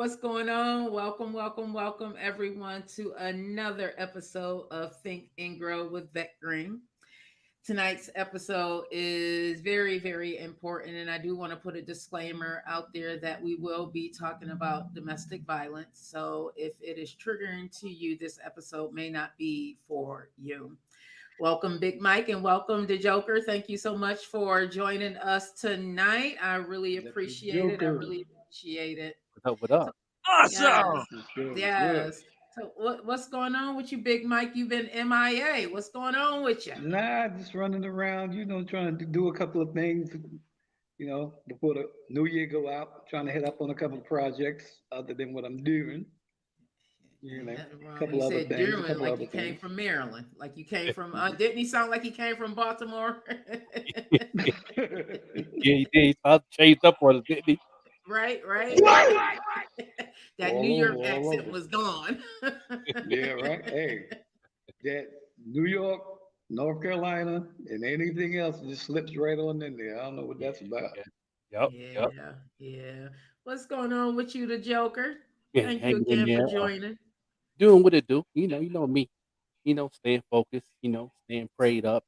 What's going on? Welcome, welcome, welcome, everyone, to another episode of Think and Grow with Vette Green. Tonight's episode is very, very important, and I do want to put a disclaimer out there that we will be talking about domestic violence. So, if it is triggering to you, this episode may not be for you. Welcome, Big Mike, and welcome to Joker. Thank you so much for joining us tonight. I really That's the appreciate it. I Joker. really appreciate it. What up? What So, up? yes, Awesome. What's good? What's good? yes. So, what's going on with you, Big Mike? You've been MIA. What's going on with you? Nah, just running around, trying to do a couple of things, before the new year go out. Trying to head up on a couple of projects other than what I'm doing. You Ain't know, nothing a wrong. You couple other said things, a Durham couple like other you came things. from Maryland, like you came from. Mhm. Didn't he sound like he came from Baltimore? Yeah, he did. He started changed up on us, didn't he? Right, right. What? That New All over, York all accent over. was gone. Yeah, right. Hey, that New York, North Carolina, and anything else just slips right on in there. I don't know what Yeah, that's about. yeah. Yep, yep. Yeah, yeah. What's going on with you, the Joker? Yeah, Thank you hanging in again for there, joining. doing what it do. You know me. Staying focused. Staying prayed up,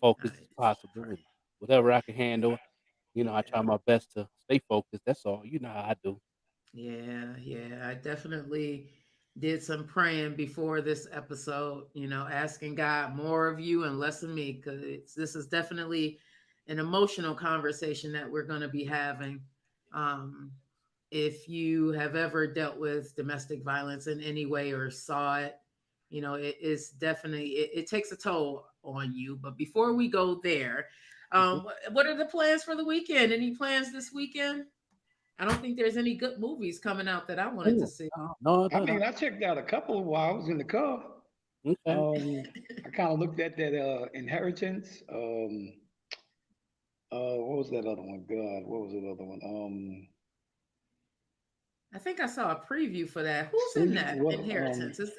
focused as Nice. possible, and whatever I can handle. I try Yeah. my best to stay focused. That's all. You know how I do. Yeah, yeah. I definitely did some praying before this episode, asking God more of you and less of me, because this is definitely an emotional conversation that we're going to be having. Um, if you have ever dealt with domestic violence in any way or saw it, it is definitely, it takes a toll on you. But before we go there, Hmm. what are the plans for the weekend? Any plans this weekend? I don't think there's any good movies coming out that I wanted to Oh, see. no, no, I no, no. mean, I checked out a couple while I was in the car. Okay. I kind of looked at that inheritance. What was that other one? God, what was that other one? I think I saw a preview for that. Who's in See that what? Inheritance? Is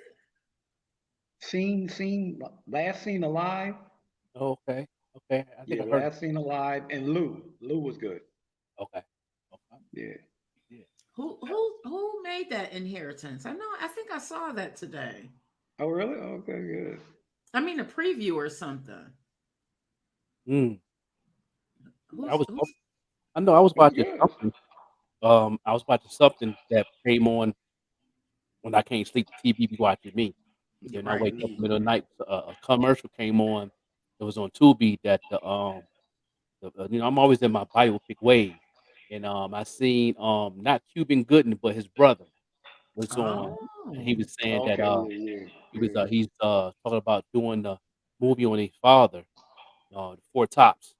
Last seen alive. Okay. Okay. I think Yeah, I heard. last seen alive, and Lou. Lou was good. Okay. Okay. Yeah. Yeah. who made that Inheritance? I know. I think I saw that today. Oh, really? Okay, good. I mean, a preview or something. Mm. I Who's was. who's? I know. I was It was watching good. something. I was watching something that came on when I can't sleep. The TV be watching me. And then I Right. wake up in the Mm. middle of the night. A commercial came on. It was on Tubi that I'm always in my biopic wave, and I seen not Cuban Gooden, but his brother was on, and he Oh. was saying that Okay, yeah, yeah, yeah. he's talking about doing the movie on his father, Four Tops.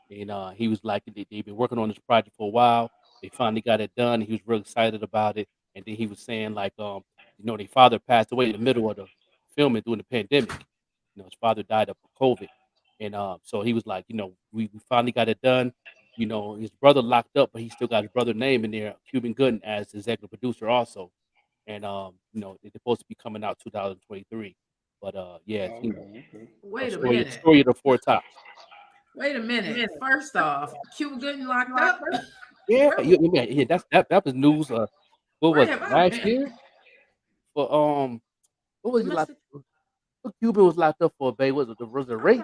And he was like, they've been working on this project for a while. They finally got it done. He was real excited about it. And then he was saying, like, their father passed away in the middle of the filming during the pandemic. His father died of COVID. And so he was like, we finally got it done. His brother locked up, but he still got his brother name in there, Cuban Gooden, as executive producer also. And it's supposed to be coming out 2023. But yeah, Okay, okay. a Wait a story, minute. story of the Four Tops. Wait a minute. First off, Cuba Gooding locked up. Yeah, Where yeah, that was news. What where was have it I last been? year? For what was he like? Domestic. What Cuban was locked up for? Bay was it rape?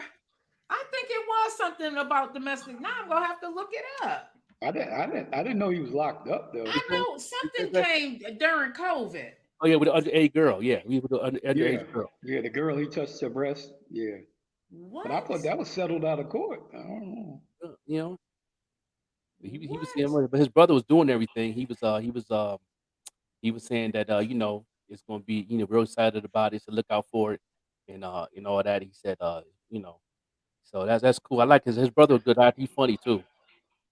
I think it was something about domestic. Now I'm gonna have to look it up. I didn't know he was locked up though. I know He said something that? came during COVID. Oh yeah, with the underage girl. Yeah, we with the underage Yeah, girl. yeah. The girl he touched her breast. Yeah, but I thought What? that was settled out of court. I don't know. You know, he was saying, What? but his brother was doing everything. He was saying that it's gonna be real excited about it. So look out for it, and all that. He said you know so that's cool. I like his brother was good actor. He's funny too.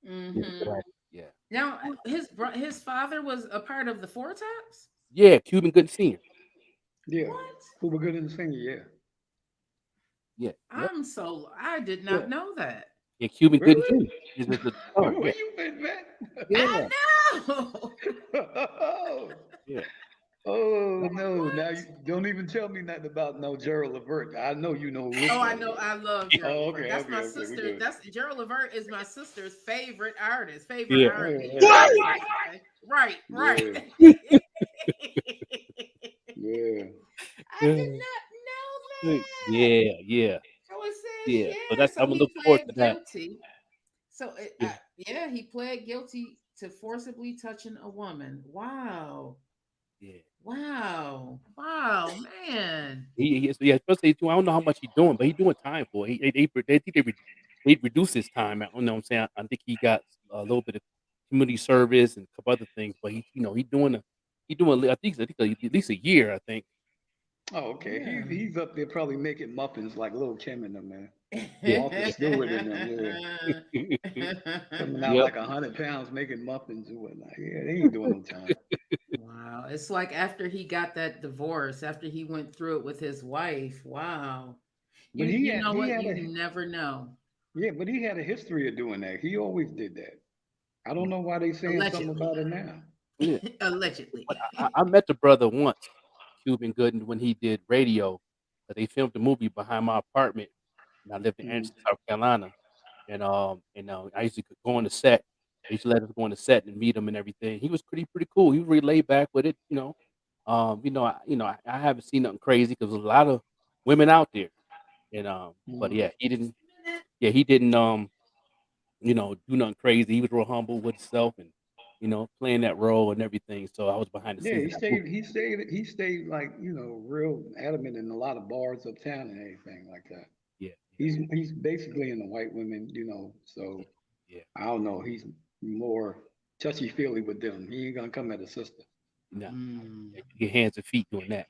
He's a Mm-hmm. good actor. Yeah. Now his father was a part of the Four Tops. Yeah, Cuban Good Senior. Yeah, What? who were good in the singer? Yeah, Yeah, yep, I did yeah. not know that. yeah, Cuban Good Really? Jr. He's the son. Where Yeah, you been, man? yeah, I know. oh, yeah. oh Yep. no! Now you What? don't even tell me nothing about no Gerald Levert. I know you know who his Oh, I father know. is. I love Yeah, Gerald Oh, Levert. okay, That's okay, my okay. We sister. good. That's Gerald Levert is my sister's favorite artist, favorite yeah, Oh, R&B yeah, What? artist. yeah. Okay. right, right. Yeah, yeah. I did not know that. Yeah, yeah, So it says, yeah. So yeah. that's I'm So gonna he look forward pled to that. guilty. So, Yeah, yeah, he pled guilty to forcibly touching a woman. Wow. yeah. Wow. Wow, man. Yeah, especially too. I don't know how much he's doing, but he's doing time for it. They think they reduced his time. I don't know what I'm saying. I think he got a little bit of community service and a couple other things, but he doing at least a year. I think. Oh, okay. Yeah. He's up there probably making muffins like Little Kim and them, man. Yeah, Martha yeah, Stewart and them, yeah. Coming out yep. like 100 pounds making muffins and whatnot. Yeah, they ain't doing no time. Wow. It's like after he got that divorce, after he went through it with his wife. Wow. But You know he what? had You a never know. yeah, but he had a history of doing that. He always did that. I don't know why they saying something Allegedly. about it now. Yeah. Allegedly. But I met the brother once, Cuban Gooden, when he did radio. They filmed the movie behind my apartment, and I lived in Mm. Anderson, South Carolina. I used to go on the set. They used to let us go on the set and meet him and everything. He was pretty cool. He was really laid back with it. I haven't seen nothing crazy because there's a lot of women out there. But Mm. yeah, he didn't. Yeah, he didn't. Do nothing crazy. He was real humble with himself and playing that role and everything. So I was behind the Yeah, scenes of that movie. he stayed like, real adamant in a lot of bars uptown and everything like that. Yeah, He's basically in the white women, yeah, so yeah. I don't know. He's more touchy feely with them. He ain't gonna come at a sister. No, Mm. yeah, you get hands and feet doing that.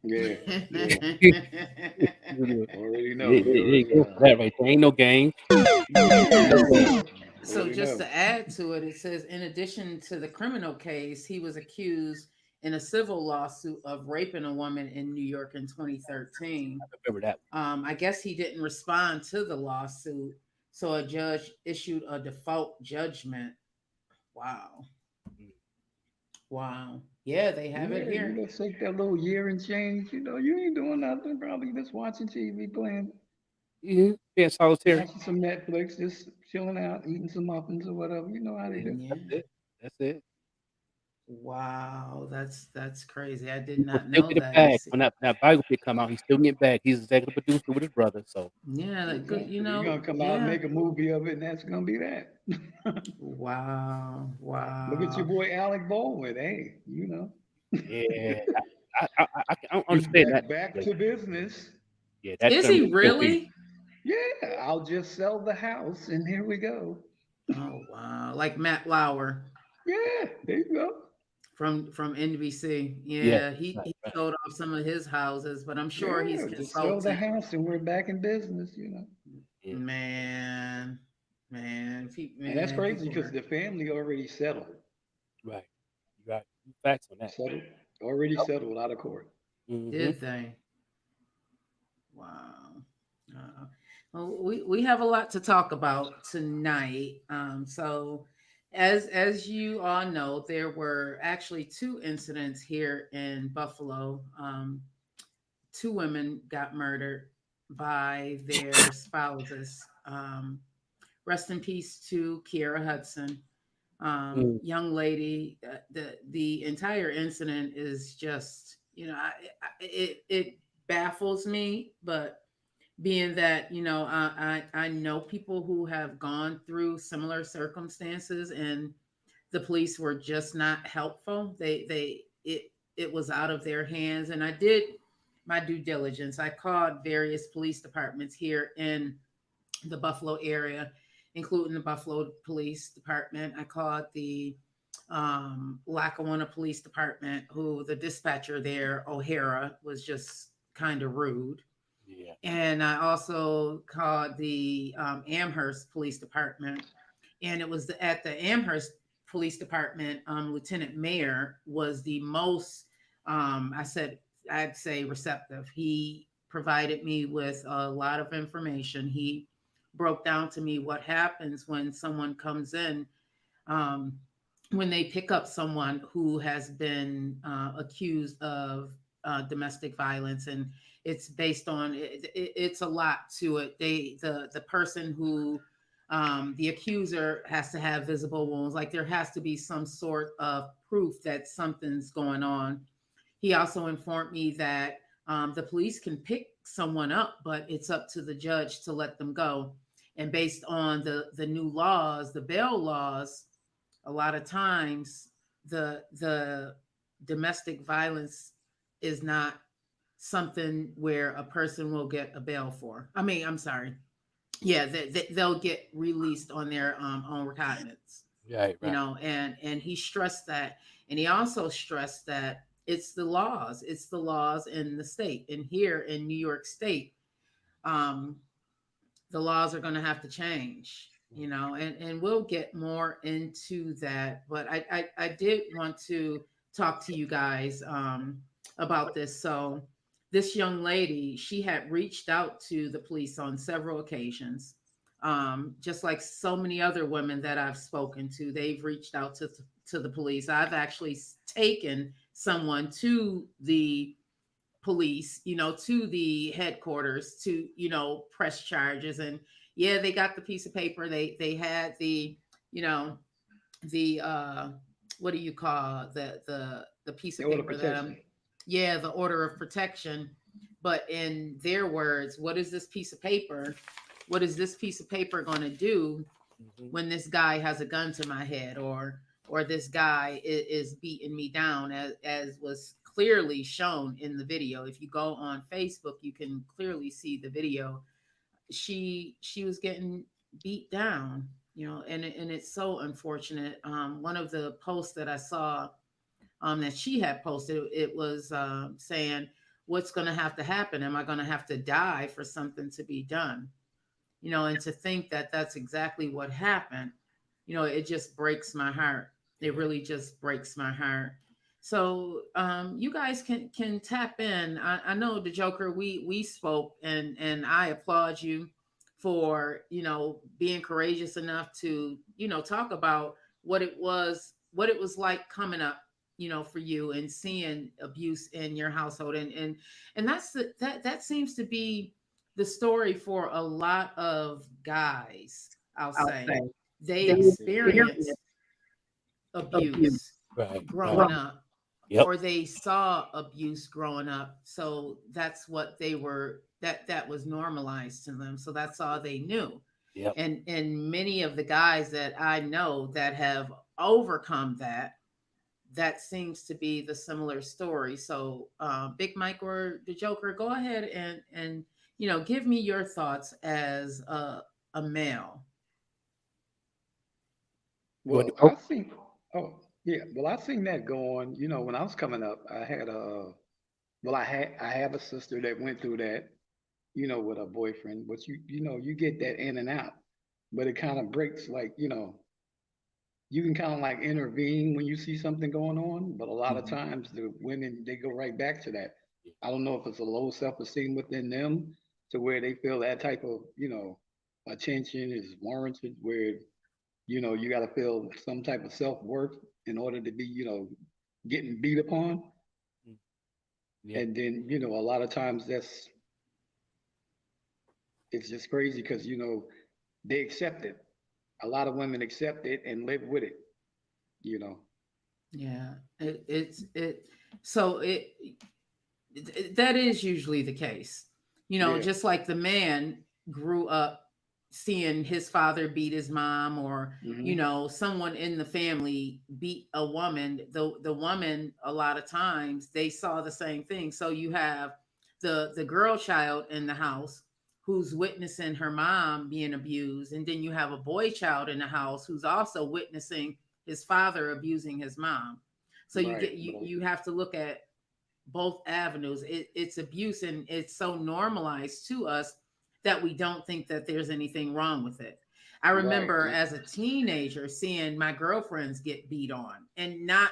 Yeah, yeah. They Already know. they You they already go for that right there. Ain't no games. No Yeah. games. So already just know. to add to it, it says in addition to the criminal case, he was accused in a civil lawsuit of raping a woman in New York in 2013. I remember that I guess he didn't respond to the lawsuit, so a judge issued a default judgment. Wow. one. Wow. Yeah, they have it Yeah, you here. just take that little year and change. You ain't doing nothing. Probably just watching TV, Yeah, being solitary. watching some Netflix, just chilling out, eating some muffins or whatever. You know how they Yeah, do. Yeah. that's it. That's it. Wow. That's crazy. I did He gonna not still know get a that. bag when that biopic come out. He's still getting back. He's executive producer with his brother. So Yeah, like good. Exactly. You're gonna come out and Yeah. make a movie of it, and that's gonna be that. Wow. Look at your Wow. boy Alec Baldwin. Hey, yeah, I don't he's understand that. back Like, to business. yeah, that Is term he is still weird. really? Yeah, I'll just sell the house, and here we go. Oh wow. Like Matt Lauer Yeah, there you go. from NBC. Yeah, Yeah, right, he right. sold off some of his houses, but I'm sure he's Yeah, just sell the consulting. house, and we're back in business. Yeah, Man, And that's man, crazy people because are the family already settled, right, right. Facts on that. settled, already Yep. settled out of court. Hmm. did they? Wow. Uh, well, we have a lot to talk about tonight. So, as you all know, there were actually two incidents here in Buffalo. Two women got murdered by their spouses. Rest in peace to Kiera Hudson. Mm, Young lady. The entire incident is just, it baffles me, but being that I know people who have gone through similar circumstances, and the police were just not helpful. It was out of their hands, and I did my due diligence. I called various police departments here in the Buffalo area, including the Buffalo Police Department. I called the Lackawanna Police Department, who the dispatcher there, O'Hara, was just kind of rude. yeah, And I also called the Amherst Police Department, and it was at the Amherst Police Department. Lieutenant Mayor was the most, I said, I'd say receptive. He provided me with a lot of information. He broke down to me what happens when someone comes in, um, when they pick up someone who has been accused of domestic violence, and it's based on it's a lot to it. The person who The accuser has to have visible wounds. Like there has to be some sort of proof that something's going on. He also informed me that the police can pick someone up, but it's up to the judge to let them go. And based on the new laws, the bail laws, a lot of times the domestic violence is not something where a person will get a bail for. I mean, I'm sorry. Yeah, they'll get released on their own recognizance, Right, you right. know, and he stressed that, and he also stressed that it's the laws in the state, and here in New York State, um, the laws are going to have to change, you know, and we'll get more into that. But I did want to talk to you guys about this. So this young lady, she had reached out to the police on several occasions. Just like so many other women that I've spoken to, they've reached out to the police. I've actually taken someone to the police, you know, to the headquarters to, you know, press charges. And yeah, they got the piece of paper. They had the, you know, the what do you call the piece The of order paper that protection. yeah, the order of protection. But in their words, what is this piece of paper? What is this piece of paper going to do Hmm. when this guy has a gun to my head, or this guy is beating me down, as was clearly shown in the video. If you go on Facebook, you can clearly see the video. She was getting beat down, you know, and it's so unfortunate. One of the posts that I saw that she had posted, it was saying, what's going to have to happen? Am I going to have to die for something to be done? You know, and to think that that's exactly what happened, you know, it just breaks my heart. It Yeah. really just breaks my heart. So you guys can tap in. I know the Joker, we spoke, and I applaud you for, you know, being courageous enough to, you know, talk about what it was like coming up, you know, for you and seeing abuse in your household. And that's that seems to be the story for a lot of guys, I'll I'll say. say. They They experience experience abuse abuse Right, right. growing growing up, Yep. or they saw abuse growing up, so that's what they were, that was normalized to them, so that's all they knew. Yep. And many of the guys that I know that have overcome that, that seems to be the similar story. So Big Mike or the Joker, go ahead and you know, give me your thoughts as a male. You want Well, to go? I seen, oh, yeah, well, I seen that going, you know, when I was coming up, I had a, well, I have a sister that went through that, you know, with a boyfriend, but you know, you get that in and out, but it kind of breaks, like, you know, you can kind of like intervene when you see something going on, but a lot of Hmm. times the women, they go right back to that. I don't know if it's a low self-esteem within them to where they feel that type of, you know, attention is warranted, where, you know, you got to feel some type of self-worth in order to be, you know, getting beat upon. Yeah. And then, you know, a lot of times it's just crazy because, you know, they accept it. A lot of women accept it and live with it, you know. Yeah, it's it. So that is usually the case. You know, Yeah. just like the man grew up seeing his father beat his mom, or, you Hmm. know, someone in the family beat a woman, the woman, a lot of times they saw the same thing. So you have the girl child in the house who's witnessing her mom being abused, and then you have a boy child in the house who's also witnessing his father abusing his mom. So Right. you have to look at both avenues. It's abuse, and it's so normalized to us that we don't think that there's anything wrong with it. I Right. remember as a teenager seeing my girlfriends get beat on and not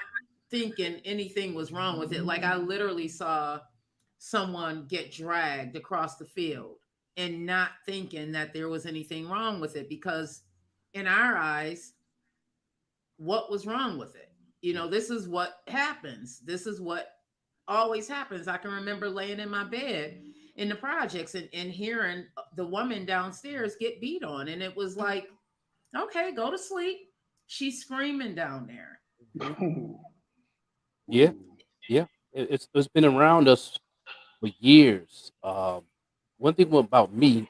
thinking anything was wrong with it. Like I literally saw someone get dragged across the field and not thinking that there was anything wrong with it, because in our eyes, what was wrong with it? You Yeah. know, this is what happens. This is what always happens. I can remember laying in my bed in the projects and hearing the woman downstairs get beat on. And it was like, Okay, go to sleep. She's screaming down there. Mhm. Ooh, Yeah, ooh. yeah. It's been around us for years. One thing about me,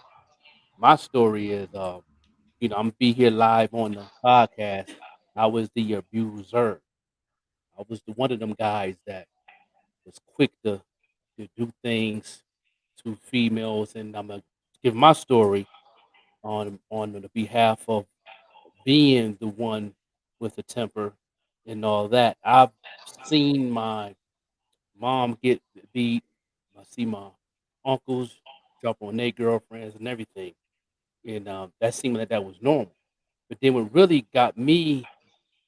my story is, I'm gonna be here live on the podcast. I was the abuser. I was one of them guys that was quick to do things to females, and I'm gonna give my story on the behalf of being the one with the temper and all that. I've seen my mom get beat. I see my uncles jump on their girlfriends and everything, and that seemed like that was normal. But then what really got me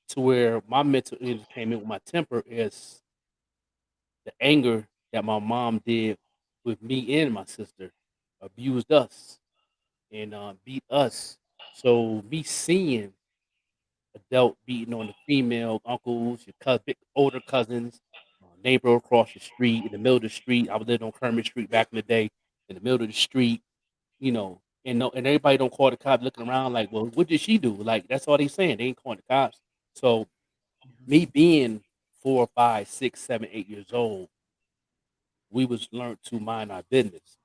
to where my mental illness came in with my temper is the anger that my mom did with me and my sister, abused us and beat us. So me seeing adult beating on the female uncles, your big older cousins, neighbor across the street, in the middle of the street. I was living on Kermit Street back in the day, in the middle of the street, and no, and everybody don't call the cops, looking around like, well, what did she do? Like that's all they saying. They ain't calling the cops. So me being 4, 5, 6, 7, 8 years old, we was learned to mind our business.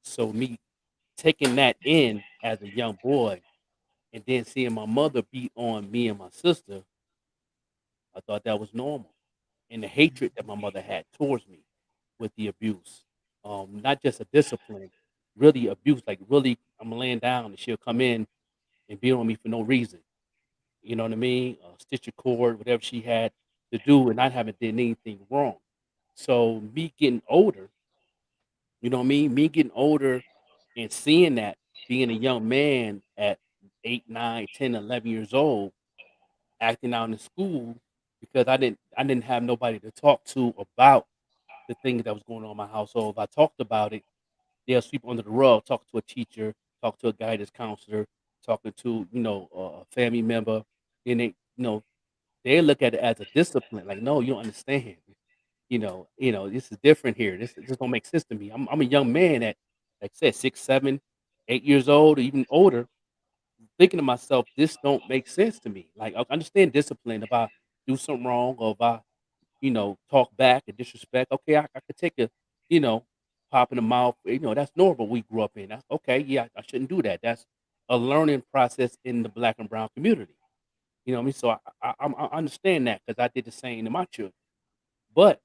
So me taking that in as a young boy, and then seeing my mother beat on me and my sister, I thought that was normal. And the hatred that my mother had towards me with the abuse, not just a discipline, really abuse. Like really, I'm laying down and she'll come in and beat on me for no reason. You know what I mean? Stitch a cord, whatever she had to do, and not having did anything wrong. So me getting older, you know what I mean? Me getting older and seeing that, being a young man at 8, 9, 10, 11 years old, acting out in school because I didn't have nobody to talk to about the things that was going on in my household. If I talked about it, they'll sweep under the rug, talk to a teacher, talk to a guidance counselor, talking to, a family member, and they look at it as a discipline. Like, no, you don't understand. This is different here. This don't make sense to me. I'm a young man at, like I said, 6, 7, 8 years old, or even older, thinking to myself, this don't make sense to me. Like I understand discipline if I do something wrong or if I, talk back and disrespect. Okay, I could take a, you know, pop in the mouth. That's normal. We grew up in. That's okay. Yeah, I shouldn't do that. That's a learning process in the black and brown community. You know what I mean? So I understand that because I did the same to my children. But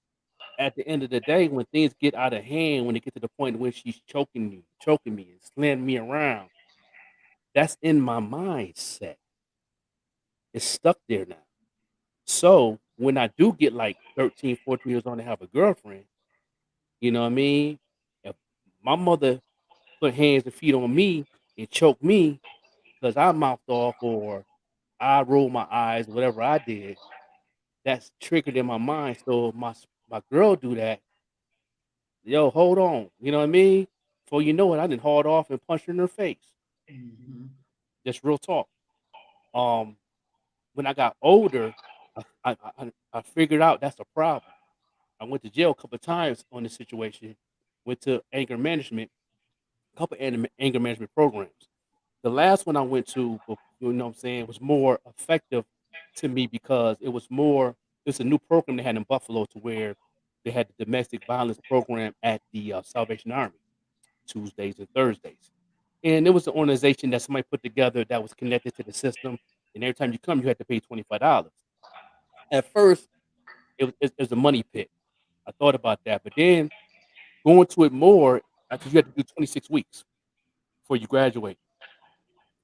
at the end of the day, when things get out of hand, when it get to the point where she's choking me, and slamming me around, that's in my mindset. It's stuck there now. So when I do get like 13, 14 years old and have a girlfriend, you know what I mean? If my mother put hands and feet on me and choke me because I mouthed off or I rolled my eyes, whatever I did, that's triggered in my mind. So if my girl do that, yo, hold on. You know what I mean? Before you know it, I didn't hauled off and punched her in her face. Mm-hmm. Just real talk. Um, when I got older, I figured out that's a problem. I went to jail a couple of times on this situation. Went to anger management, a couple of anger management programs. The last one I went to, what I'm saying, was more effective to me because it's a new program they had in Buffalo to where they had the domestic violence program at the Salvation Army Tuesdays and Thursdays. And it was an organization that somebody put together that was connected to the system. And every time you come, you had to pay $25. At first, it was a money pit. I thought about that, but then going to it more because you had to do 26 weeks before you graduate,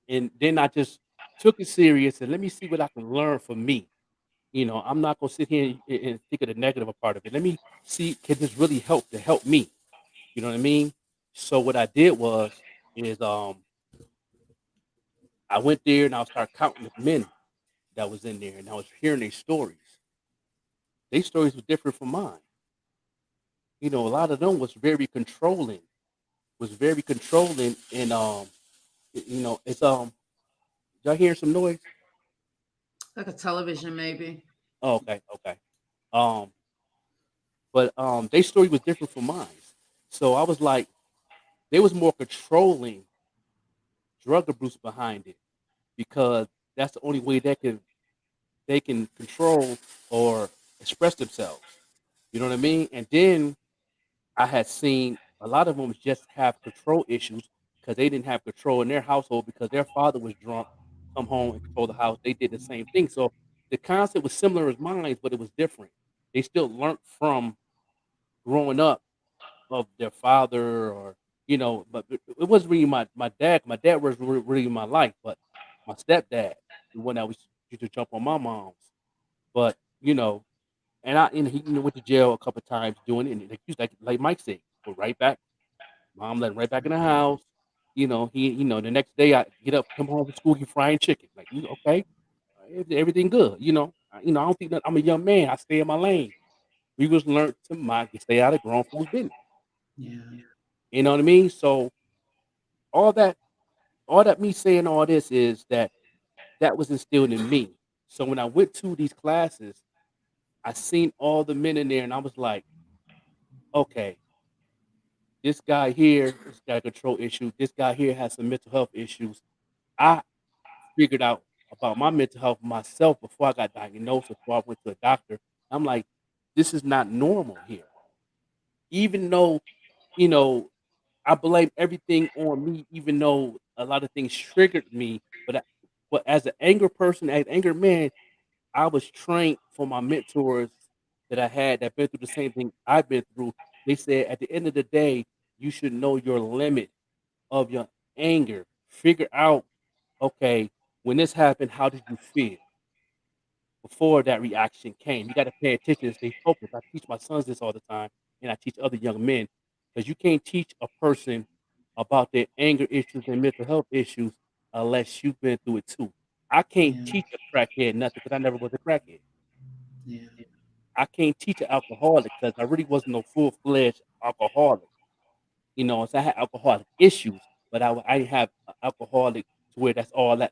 and then I just took it serious and let me see what I can learn for me. I'm not gonna sit here and think of the negative part of it. Let me see, can this really help me? You know what I mean? So what I did is I went there and I started counting the men that was in there, and I was hearing their stories. Their stories were different from mine. A lot of them was very controlling, and it's y'all hearing some noise? Like a television, maybe. Oh, okay, okay. Um, but their story was different from mine. So I was like, they was more controlling drug abuse behind it. because that's the only way they can control or express themselves. You know what I mean? And then I had seen a lot of them just have control issues because they didn't have control in their household because their father was drunk, come home and control the house. They did the same thing. So the concept was similar as mine, but it was different. They still learned from growing up of their father or but it wasn't really my dad. My dad was really my life, but my stepdad, the one that was used to jump on my mom's. But and he went to jail a couple times doing it. And like Mike said, go right back. Mom let him right back in the house. The next day I get up, come home from school, he frying chicken. Like, okay, everything good. I don't think that I'm a young man. I stay in my lane. We was learned to stay out of grown folks' business. Yeah. You know what I mean? So all that, all that me saying all this is that was instilled in me. So when I went to these classes, I seen all the men in there, and I was like, okay, this guy here has got a control issue. This guy here has some mental health issues. I figured out about my mental health myself before I got diagnosed, before I went to a doctor. I'm like, this is not normal here. Even though, you know, I blame everything on me, even though a lot of things triggered me. But as an anger person, as an anger man, I was trained from my mentors that I had that been through the same thing I've been through. They said at the end of the day, you should know your limit of your anger. Figure out, okay, when this happened, how did you feel before that reaction came? You got to pay attention and stay focused. I teach my sons this all the time, and I teach other young men because you can't teach a person about their anger issues and mental health issues unless you've been through it too. I can't Yeah. teach a crackhead nothing because I never was a crackhead. Yeah. I can't teach an alcoholic because I really wasn't no full fledged alcoholic. So I had alcoholic issues, but I didn't have alcoholic to where that's all I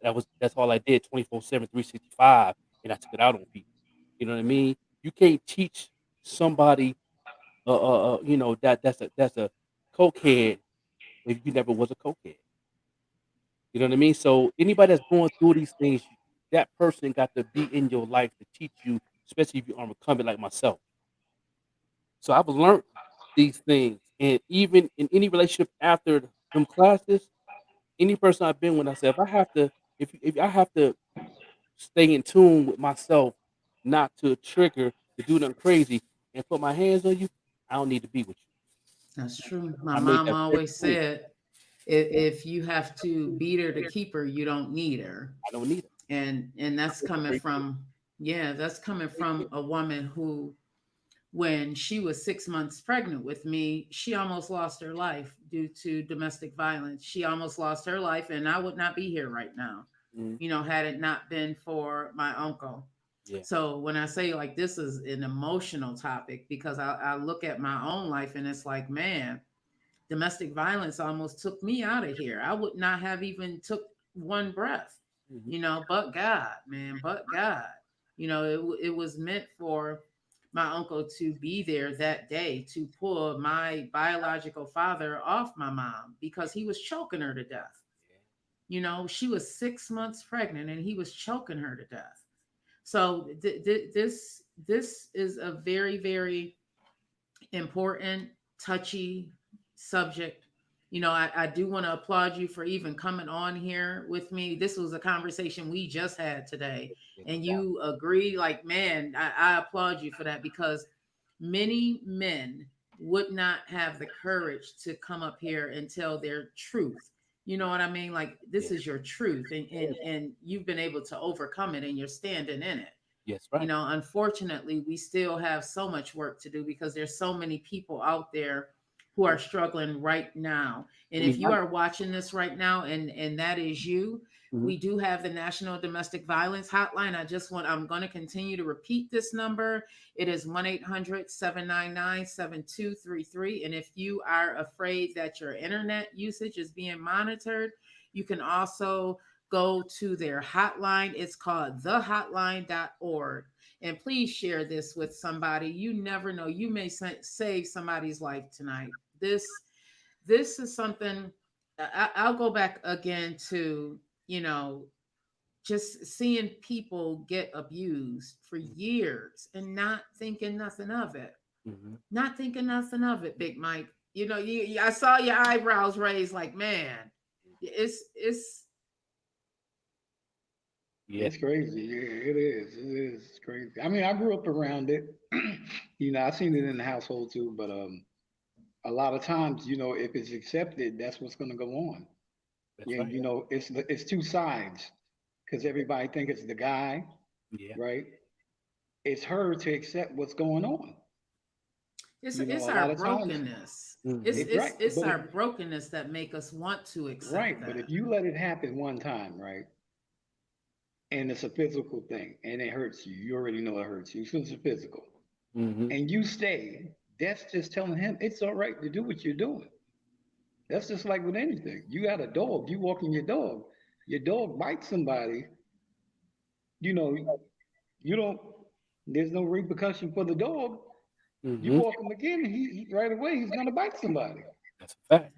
did 24/7, 365, and I took it out on people. You know what I mean? You can't teach somebody, that's a cokehead if you never was a cokehead. You know what I mean? So anybody that's going through these things, that person got to be in your life to teach you, especially if you are becoming like myself. So I've learned these things, and even in any relationship after them classes, any person I've been with, I said, if I have to stay in tune with myself, not to trigger to do nothing crazy and put my hands on you, I don't need to be with you. That's true. My I made mom that very always clear. said, if you have to beat her to keep her, you don't need her. I don't need it. And I that's made that coming very clear. from, yeah, that's coming from a woman who, when she was 6 months pregnant with me, she almost lost her life due to domestic violence. She almost lost her life, and I would not be here right now, Mhm. had it not been for my uncle. Yeah, So when I say, like, this is an emotional topic, because I look at my own life and it's like, man, domestic violence almost took me out of here. I would not have even took one breath, hmm but God, man, but God. It was meant for my uncle to be there that day to pull my biological father off my mom because he was choking her to death. She was 6 months pregnant and he was choking her to death. So this is a very, very important, touchy subject. I do want to applaud you for even coming on here with me. This was a conversation we just had today, yeah, no and doubt. you agree. Like, man, I applaud you for that, because many men would not have the courage to come up here and tell their truth. You know what I mean? Like, Yeah, this is your truth, and you've been able to overcome it, and you're standing in it. yes, right. Unfortunately, we still have so much work to do because there's so many people out there who are struggling right now. And I if mean, you I, are watching this right now, and that is you, mhm, we do have the National Domestic Violence Hotline. I'm going to continue to repeat this number. It is 1-800-799-7233. And if you are afraid that your internet usage is being monitored, you can also go to their hotline. It's called thehotline.org. And please share this with somebody. You never know. You may save somebody's life tonight. This is something. I'll go back again to, you know, just seeing people get abused for years and not thinking nothing of it. Mm-hmm. Not thinking nothing of it, Big Mike. You know, I saw your eyebrows raised like, man, it's Yeah. It's crazy. Yeah, it is. It is crazy. I mean, I grew up around it. I seen it in the household too, but a lot of times, if it's accepted, that's what's going to go on. That's Yeah, right. it's two sides because everybody think it's the guy, Yeah. right? It's her to accept what's going on. it's A our lot of times, brokenness. Mm-hmm. It's but our brokenness that make us want to accept but that. if you let it happen one time, right, and it's a physical thing, and it hurts you, you already know it hurts you, so it's physical, Mm-hmm. and you stay, that's just telling him it's all right to do what you're doing. That's just like with anything. You got a dog, you walking your dog bites somebody, you know, you don't, there's no repercussion for the dog. You Mm-hmm. walk him again, he right away he's gonna bite somebody. That's a fact.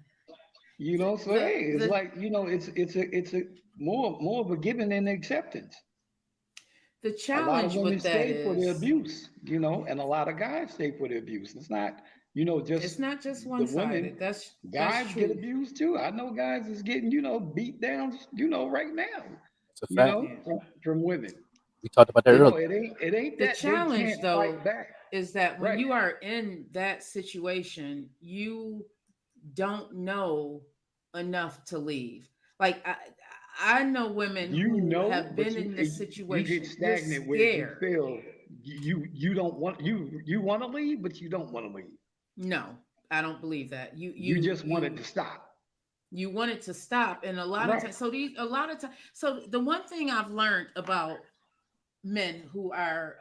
So The hey, it's the like it's a more of a giving and acceptance. the A lot of challenge women with that stay for the is abuse, and a lot of guys stay for the abuse. It's not, just it's not just the one women. sided. That's Guys get true. abused too. I know guys is getting, beat down, right now, That's a fact. Yeah. from women. We talked about that earlier. It ain't The that they challenge can't fight though back. is that when Right. you are in that situation, you don't know enough to leave. Like I know women who have But been in this you get situation. You're stagnant where you scared. feel you don't want you want to leave, but you don't want to leave. No, I don't believe that. You You you just want it you to stop. you want it to stop, and a lot of Right. times. A lot of times. So the one thing I've learned about men who are,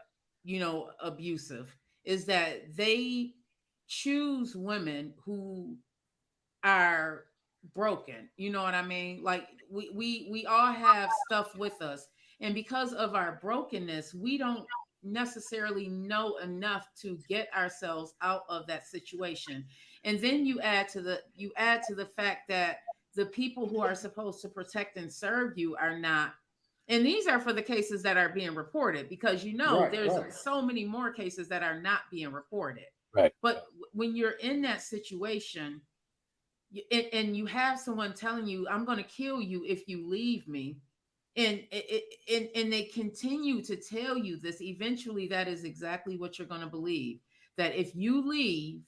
abusive is that they choose women who are broken. You know what I mean? Like we all have stuff with us, and because of our brokenness, we don't necessarily know enough to get ourselves out of that situation. And then you add to the fact that the people who are supposed to protect and serve you are not. And these are for the cases that are being reported, because Right. there's Right. so many more cases that are not being reported. Right. But when you're in that situation, and you have someone telling you, I'm going to kill you if you leave me, and they continue to tell you this, eventually that is exactly what you're going to believe, that if you leave,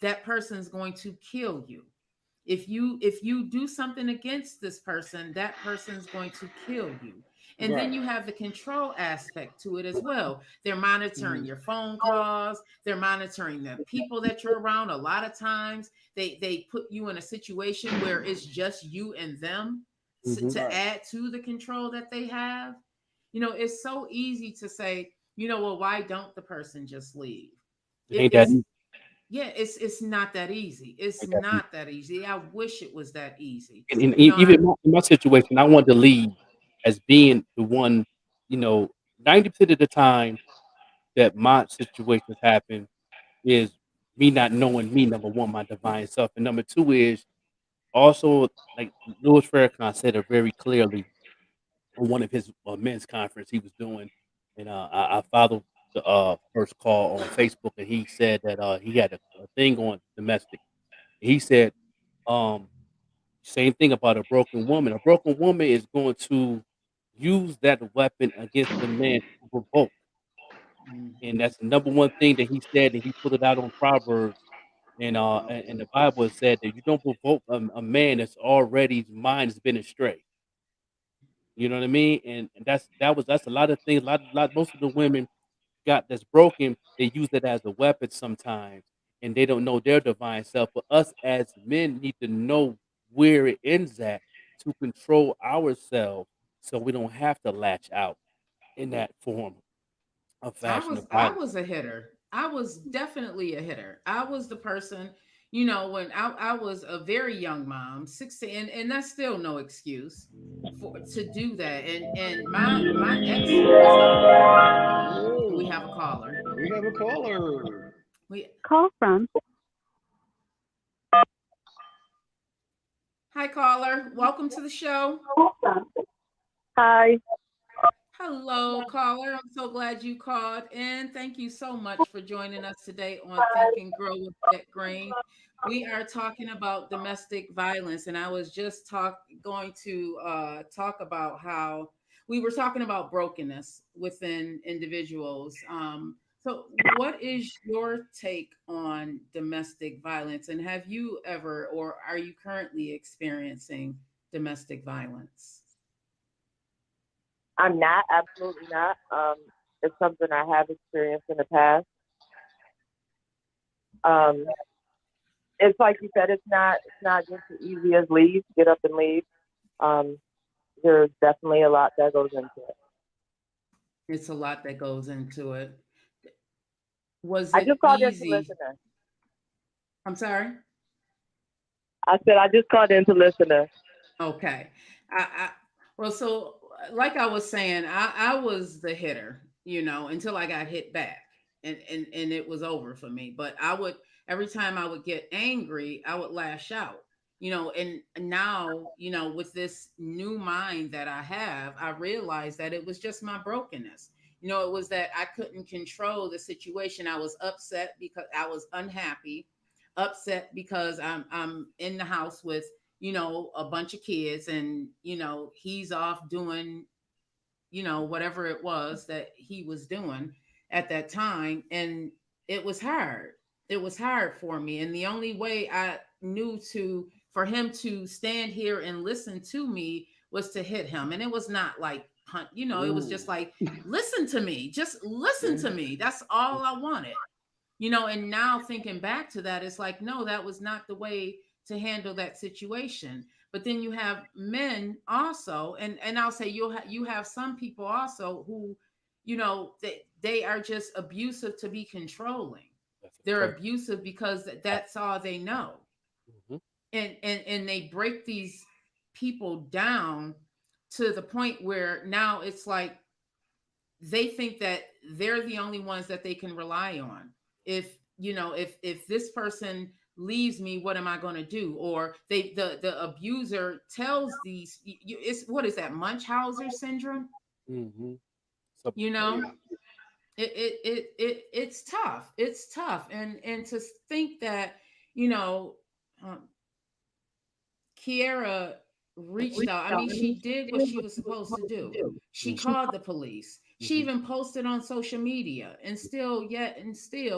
that person's going to kill you. If you do something against this person, that person's going to kill you. And then Right. you have the control aspect to it as well. They're monitoring Mhm. your phone calls, they're monitoring the people that you're around. A lot of times they put you in a situation where it's just you and them, Mm-hmm. to Right. add to the control that they have. It's so easy to say, well, why don't the person just leave? It ain't that It's easy. Yeah, it's not that easy. It's Ain't that easy. not that easy. I wish it was that easy. And You know, I even in my situation, I wanted to leave as being the one. 90% of the time that my situations happen is me not knowing me. Number one, my divine self, and number two is also, like Louis Farrakhan said it very clearly on one of his men's conference he was doing, and I followed the first call on Facebook, and he said that he had a thing on domestic. He said, um, same thing about a broken woman. A broken woman is going to use that weapon against the man to provoke, and Mhm. that's the number one thing that he said, and he put it out on Proverbs. And in the Bible, it said that you don't provoke a man that's already his mind has been astray. You know what I mean? And that's a lot of things. Most of the women got that's broken. They use it as a weapon sometimes, and they don't know their divine self. But us as men need to know where it ends at to control ourselves, so we don't have to latch out in that form of I fashion was of I violence. was a hitter. I was definitely a hitter. I was the person, when I was a very young mom, 16, and that's still no excuse for to do that. And my ex was a. We Whoa. have a caller. We have a caller. We Call from. Hi caller, welcome to the show. Hi. Hello, caller. I'm so glad you called in. Thank you so much for joining us today on Think and Grow with Vette Green. We are talking about domestic violence, and I was just going to talk about how we were talking about brokenness within individuals. So, what is your take on domestic violence, and have you ever, or are you currently experiencing domestic violence? I'm not, absolutely not. It's something I have experienced in the past. Um, it's like you said, it's not just as easy as leave, get up and leave. Um, there's definitely a lot that goes into it. It's a lot that goes into it. Was I it just called in to easy? listen. To. I'm sorry. I said I just called in to listen. To. Okay. I well, so like I was saying, I was the hitter, until I got hit back, and it was over for me. But I would every time I would get angry, I would lash out, and now, with this new mind that I have, I realized that it was just my brokenness. It was that I couldn't control the situation. I was upset because I was unhappy, upset because I'm in the house with a bunch of kids, and he's off doing whatever it was that he was doing at that time. And it was hard. It was hard for me. And the only way I knew to for him to stand here and listen to me was to hit him. And it was not like hunt, it was just Ooh. like, listen to me, just listen Yeah. to me. That's all I wanted. And now thinking back to that, it's like, no, that was not the way to handle that situation. But then you have men also, and I'll say you have some people also who, they are just abusive to be controlling. That's a They're fact. abusive because that's all they know. Mhm. And they break these people down to the point where now it's like they think that they're the only ones that they can rely on. If this person leaves me, what am I going to do? Or the abuser tells it's, what is that, Munchausen syndrome? Mhm. Something you like know Yeah. that. it's tough. It's tough. And to think that, you know um, Kiera reached out. I mean, she did what she was supposed to do. She Mhm. called the police. She Mhm. even posted on social media, and still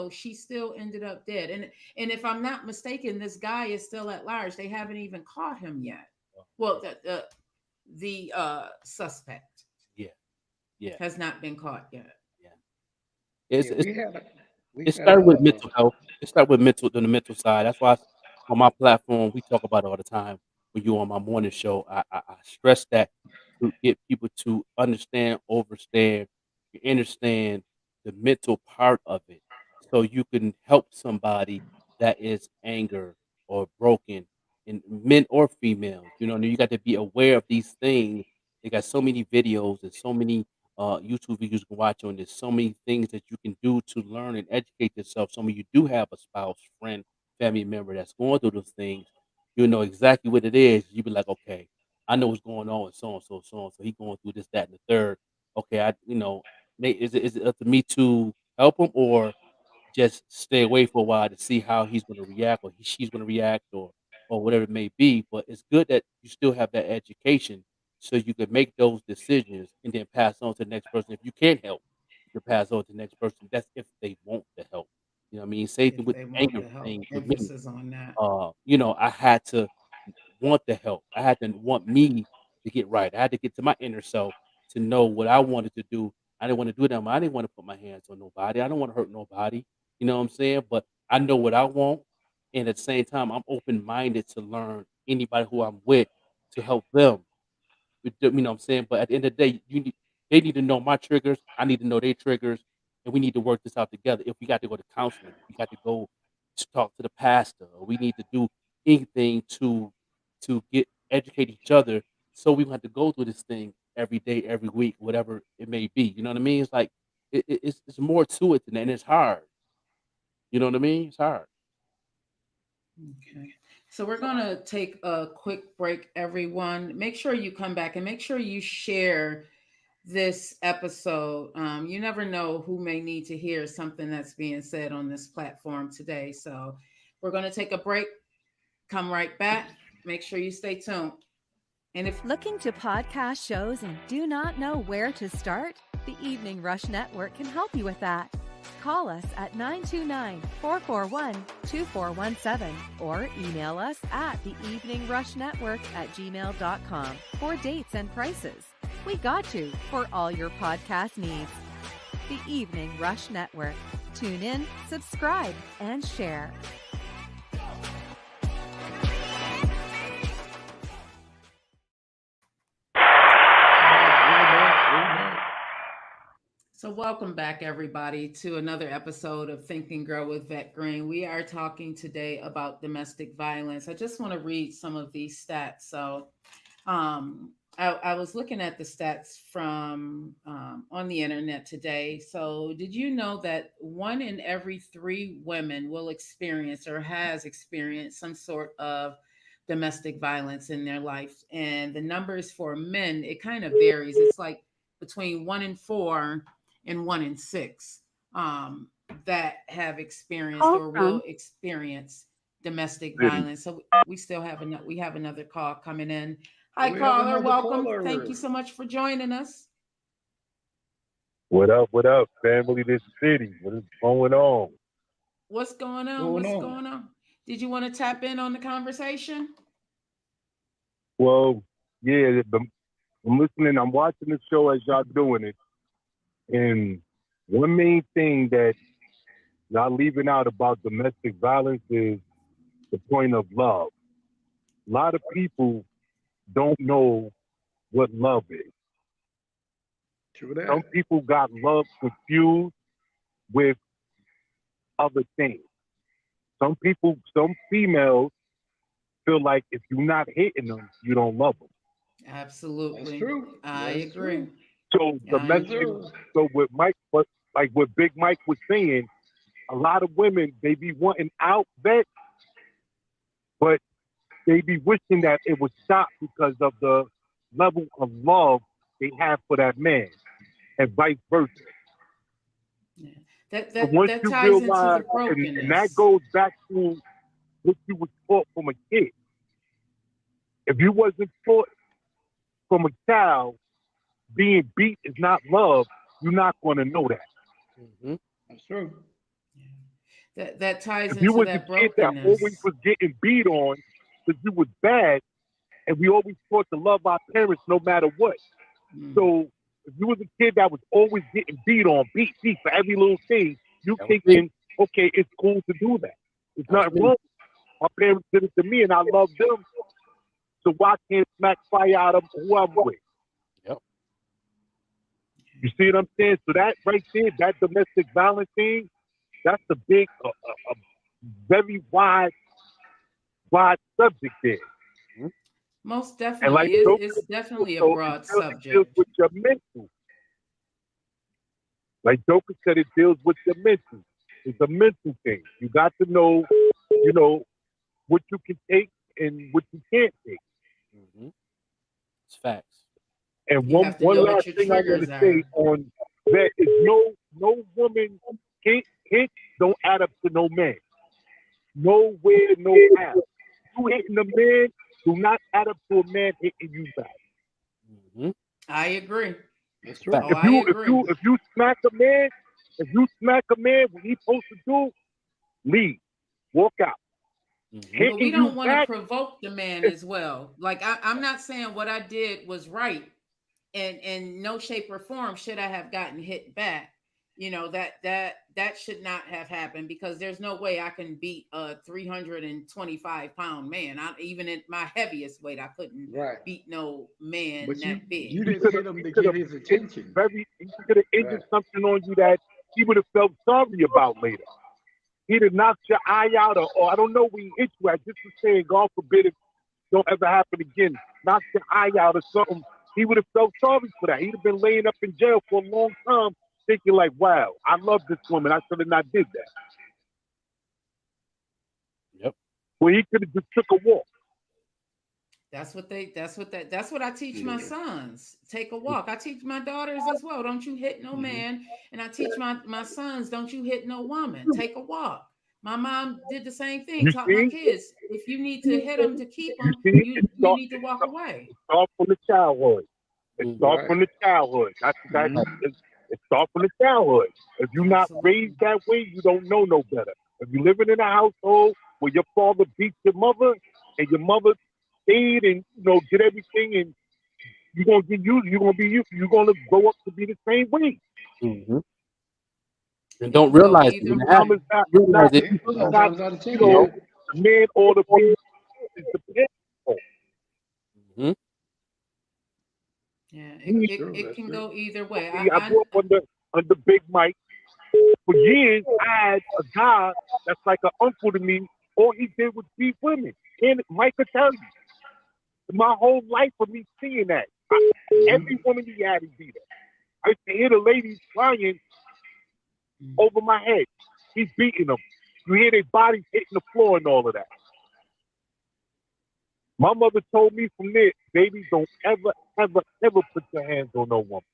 she still ended up dead. And if I'm not mistaken, this guy is still at large. They haven't even caught him yet. Oh, Well, the suspect yeah. Yeah. has not been caught yet. Yeah. It's Yeah. it's We it had started with a mental health. It started with the mental side. That's why on my platform we talk about it all the time. When you on my morning show, I stress that to get people to understand the mental part of it, so you can help somebody that is anger or broken, in men or females. And you got to be aware of these things. They got so many videos and so many YouTube videos you can watch on this. So many things that you can do to learn and educate yourself. So when you do have a spouse, friend, family member that's going through those things, you know exactly what it is. You be like, okay, I know what's going on with so and so, so and so. He going through this, that, and the third. Okay, is it up to me to help him, or just stay away for a while to see how he's going to react, or she's going to react, or whatever it may be. But it's good that you still have that education so you can make those decisions and then pass on to the next person. If you can't help, you can pass on to the next person. That's if they want the help. You know what I mean? Same thing If with they the want anger the help, thing with me. emphasis on that. I had to want the help. I had to want me to get right. I had to get to my inner self to know what I wanted to do. I didn't want to do that. I didn't want to put my hands on nobody. I don't want to hurt nobody. You know what I'm saying? But I know what I want. And at the same time, I'm open minded to learn anybody who I'm with to help them. You know what I'm saying? But at the end of the day, they need to know my triggers. I need to know their triggers, and we need to work this out together. If we got to go to counseling, if we got to go to talk to the pastor, or we need to do anything to get educate each other, so we don't have to go through this thing every day, every week, whatever it may be. You know what I mean? It's like it's more to it than that, and it's hard. You know what I mean? It's hard. Okay. So we're going to take a quick break, everyone. Make sure you come back and make sure you share this episode. You never know who may need to hear something that's being said on this platform today. So we're going to take a break, come right back. Make sure you stay tuned. And if looking to podcast shows and do not know where to start, the Evening Rush Network can help you with that. Call us at 929-441-2417 or email us at theeveningrushnetwork@gmail.com for dates and prices. We got you for all your podcast needs. The Evening Rush Network. Tune in, subscribe, and share. So welcome back, everybody, to another episode of Think and Grow with Vette Green. We are talking today about domestic violence. I just want to read some of these stats. So I was looking at the stats from on the internet today. So did you know that 1 in every 3 women will experience or has experienced some sort of domestic violence in their life? And the numbers for men, it kind of varies. It's like between 1 in 4 and 1 in 6 that have experienced or will experience domestic violence. So we still have another call coming in. Hi, caller. Welcome. Thank you so much for joining us. What up, family? This city. What is going on? What's going on? Did you want to tap in on the conversation? Well, yeah, I'm listening. I'm watching the show as y'all doing it. And one main thing that y'all leaving out about domestic violence is the point of love. A lot of people don't know what love is. True that. Some people got love confused with other things. Some females feel like if you're not hitting them, you don't love them. Absolutely. That's true. I agree. So so with Mike, but like what Big Mike was saying, a lot of women, they be wanting out Vette, but they be wishing that it would stop because of the level of love they have for that man, and vice versa. Yeah. That you ties realize, into the brokenness. and that goes back to what you was taught from a kid. If you wasn't taught from a child being beat is not love, you're not going to know that. Mm-hmm. That's true. Yeah. That ties if you into was that a kid brokenness. that always was getting beat on because you was bad, and we always taught to love our parents no matter what. So if you was a kid that was always getting beat on, beat for every little thing, you thinking, okay, it's cool to do that. It's not wrong. My parents did it to me, and I love them. So why can't smack fire out of who I'm with? Yep. You see what I'm saying? So that right there, that domestic violence thing, that's a big, a very wide subject there. Most definitely. It's definitely a broad subject. It deals with your mental. Like Joker said, it deals with your mental. It's a mental thing. You got to know, what you can take and what you can't take. Mm-hmm. It's facts. And one last thing I want to say on that is no woman hit don't add up to no man. Nowhere, no how. You hitting a man do not add up to a man hitting you back. Mm-hmm. I agree. That's true. If you smack a man, what he's supposed to do, leave, walk out. Mm-hmm. But we don't want to provoke the man as well. Like I'm not saying what I did was right, and in no shape or form should I have gotten hit back. That should not have happened, because there's no way I can beat a 325-pound man. Even at my heaviest weight, I couldn't beat no man that big. You didn't hit him to get his attention. He could have injured something on you that he would have felt sorry about later. He'd have knocked your eye out, or I don't know where he hit you at. Just to say, God forbid it don't ever happen again. Knocked your eye out or something. He would have felt sorry for that. He'd have been laying up in jail for a long time, thinking like, wow, I love this woman. I should have not did that. Yep. Well, he could have just took a walk. That's what I teach my sons. Take a walk. I teach my daughters as well. Don't you hit no man. And I teach my sons, don't you hit no woman. Take a walk. My mom did the same thing, You taught my see? kids. If you need to hit them to keep You them, see? you need to walk away. It starts from the childhood. It starts Right. from the childhood. That's Mhm. it starts from the childhood. If you're not raised that way, you don't know no better. If you're living in a household where your father beat your mother and your mother stayed and did everything, and you're gonna get used, you're gonna be used, you're gonna grow up to be the same way. And It don't can go realize it either when it way. Time happens. is not, Realize it. Yeah. it's Nine not, times out of 10. the Yeah. man or the female is the parent. Mhm. Yeah, That's true. it That's can true. go either way. See, I grew up under Big Mike. For years, I had a guy that's like an uncle to me. All he did was beat women. And Mike could tell you, my whole life of me seeing that. Every woman he had, he beat her. I used to hear the ladies crying over my head. He's beating them. You hear their bodies hitting the floor and all of that. My mother told me from there, baby, don't ever, ever, ever put your hands on no woman.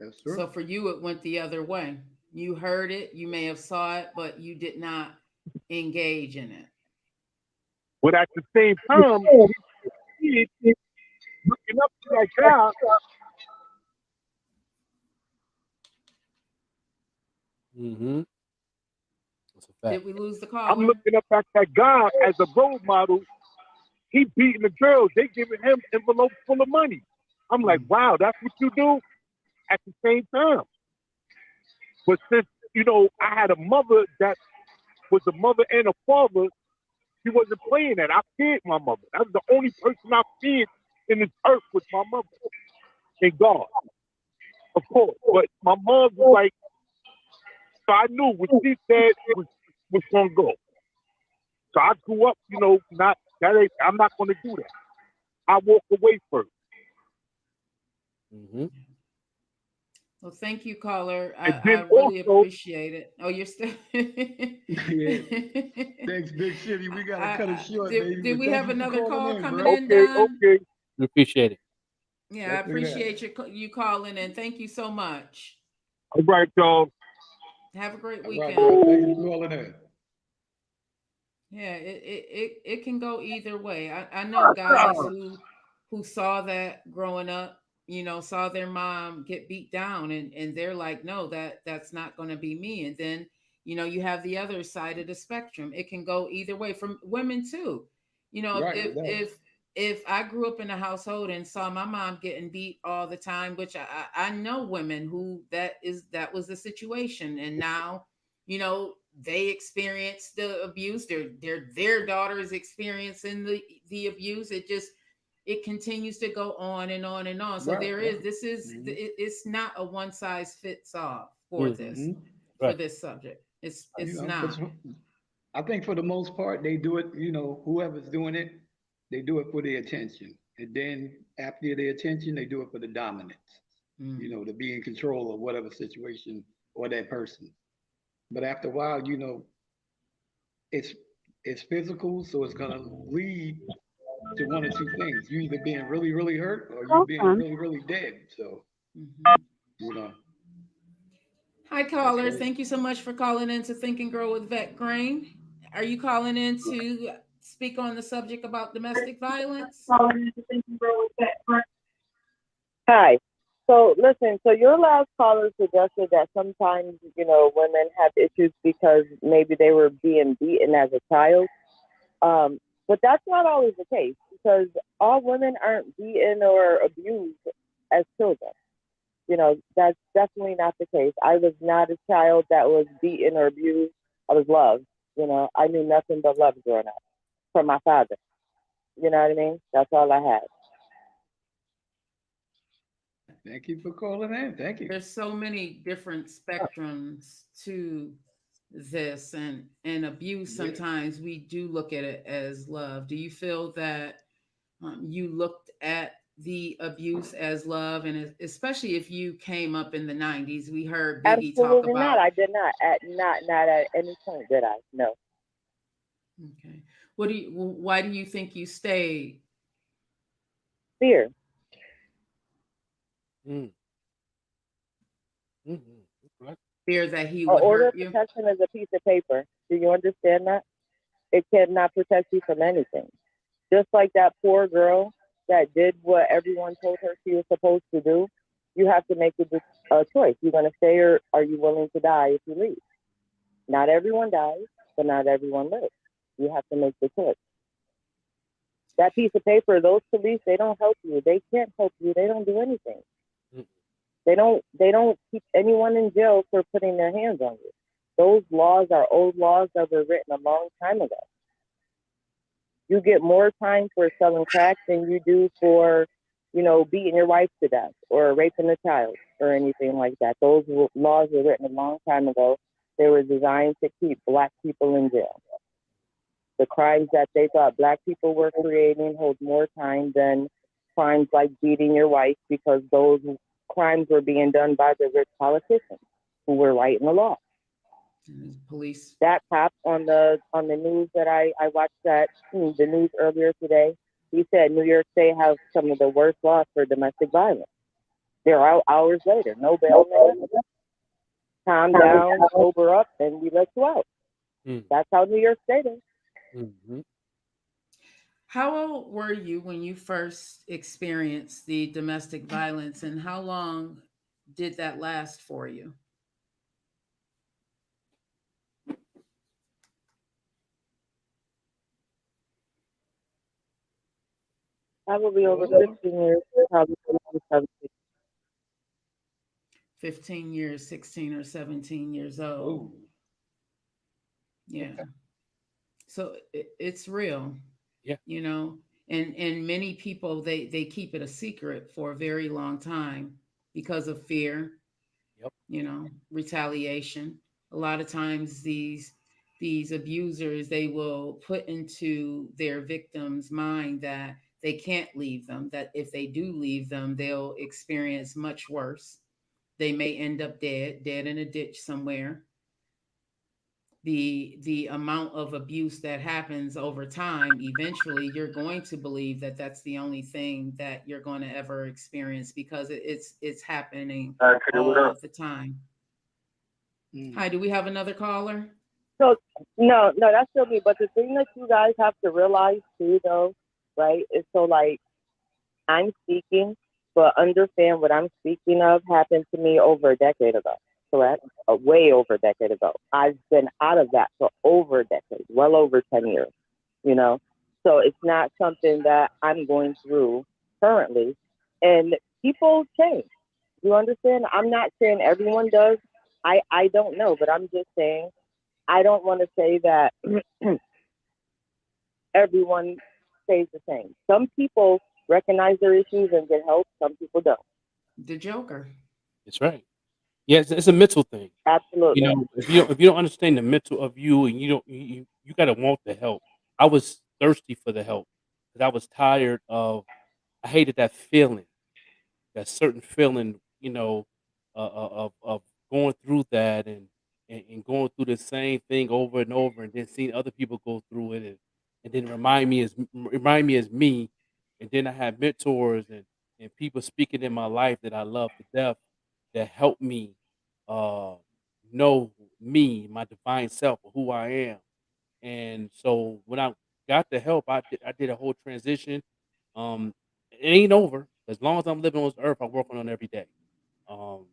That's true. So for you, it went the other way. You heard it, you may have saw it, but you did not engage in it. But at the same time, he looking up to that guy. Mhm. That's a fact. Did we lose the I'm caller? looking up at that guy as a role model. He beating the girls. They giving him envelopes full of money. I'm like, wow, that's what you do at the same time. But since, I had a mother that was a mother and a father, she wasn't playing that. I feared my mother. That was the only person I feared in this earth was my mother and God, of course. But my mom was like, so I knew what she said was going to go. So I grew up, not that ain't, I'm not going to do that. I walk away first. Mhm. Well, thank you, caller. And I then really also, appreciate it. Oh, you're still. Yeah. Thanks, Big Shivy. We got to cut it short, baby. Did But we thank have you for another calling call in, coming bro. in, Don? okay. We appreciate it. Yeah, I Definitely that. appreciate you calling in. Thank you so much. All right, y'all. Have a great All right, weekend. bro. Thank you for calling in. Yeah, it can go either way. I know guys who saw that growing up, saw their mom get beat down and they're like, no, that's not going to be me. And then, you have the other side of the spectrum. It can go either way from women too. Right. If It does. if I grew up in a household and saw my mom getting beat all the time, which I know women who that was the situation, and now they experience the abuse, their daughters experiencing the abuse. It continues to go on and on and on. So Right. Right. it's not a one size fits all for this Mm-hmm. for Right. this subject. It's But not. I think for the most part, they do it, whoever's doing it, they do it for the attention. And then after the attention, they do it for the dominance, Mm. to be in control of whatever situation or that person. But after a while, it's it's physical, so it's gonna lead to one or two things. You either being really, really hurt or you being really, really dead. So, Mhm. you know, Hi, that's caller. crazy. Thank you so much for calling in to Think and Grow with Vette Green. Are you calling in to speak on the subject about domestic violence? Hi. So listen, so your last caller suggested that sometimes, women have issues because maybe they were being beaten as a child. But that's not always the case because all women aren't beaten or abused as children. That's definitely not the case. I was not a child that was beaten or abused. I was loved. I knew nothing but love growing up from my father. You know what I mean? That's all I had. Thank you for calling in. Thank you. There's so many different spectrums to this, and abuse. Yeah. Sometimes we do look at it as love. Do you feel that you looked at the abuse as love, and especially if you came up in the 90s, we heard Biggie talk Absolutely not. about. I did not. Not at any point did I. No. Okay, why do you think you stayed Fear. Mm. Mhm. Okay. Fear that he An would order hurt of you. protection is a piece of paper. Do you understand that? It cannot protect you from anything. Just like that poor girl that did what everyone told her she was supposed to do, you have to make a choice. You're going to stay, or are you willing to die if you leave? Not everyone dies, but not everyone lives. You have to make the choice. That piece of paper, those police, they don't help you. They can't help you. They don't do anything. Mm. They don't keep anyone in jail for putting their hands on you. Those laws are old laws that were written a long time ago. You get more time for selling crack than you do for, beating your wife to death or raping a child or anything like that. Those laws were written a long time ago. They were designed to keep black people in jail. The crimes that they thought black people were creating hold more time than crimes like beating your wife, because those crimes were being done by the rich politicians who were writing the law. Police. That cop on the news that I watched the news earlier today, he said New York State has some of the worst laws for domestic violence. They're out hours later, no bail, no nothing. Calm down, sober up, and we let you out. Mm. That's how New York State is. Mhm. How old were you when you first experienced the domestic violence, and how long did that last for you? Probably over Well, 15 years, probably 17. 15 years, 16 or 17 years old. oh, Yeah. Okay. So it's real, Yeah. you know, and many people, they keep it a secret for a very long time because of fear, Yep. retaliation. A lot of times these abusers, they will put into their victims' mind that they can't leave them, that if they do leave them, they'll experience much worse. They may end up dead in a ditch somewhere. The amount of abuse that happens over time, eventually you're going to believe that that's the only thing that you're going to ever experience, because it's happening all the time. mm, Hi, do we have another caller? So, no, that's still me. But the thing that you guys have to realize too, though, right, is so like I'm speaking, but understand what I'm speaking of happened to me over a decade ago, correct? Way over a decade ago. I've been out of that for over a decade, well over 10 years, you know? So it's not something that I'm going through currently. And people change. You understand? I'm not saying everyone does. I don't know, but I'm just saying I don't want to say that everyone stays the same. Some people recognize their issues and get help. Some people don't. The Joker. That's right. Yeah, it's a mental thing. Absolutely. If you don't understand the mental of you, and you gotta want the help. I was thirsty for the help because I was tired of. I hated that feeling, that certain feeling, of going through that, and going through the same thing over and over, and then seeing other people go through it, and then remind me as me, and then I had mentors and people speaking in my life that I love to death, that helped me uh, know me, my divine self, who I am. And so when I got the help, I did a whole transition. It ain't over. As long as I'm living on this earth, I'm working on it every day. Um,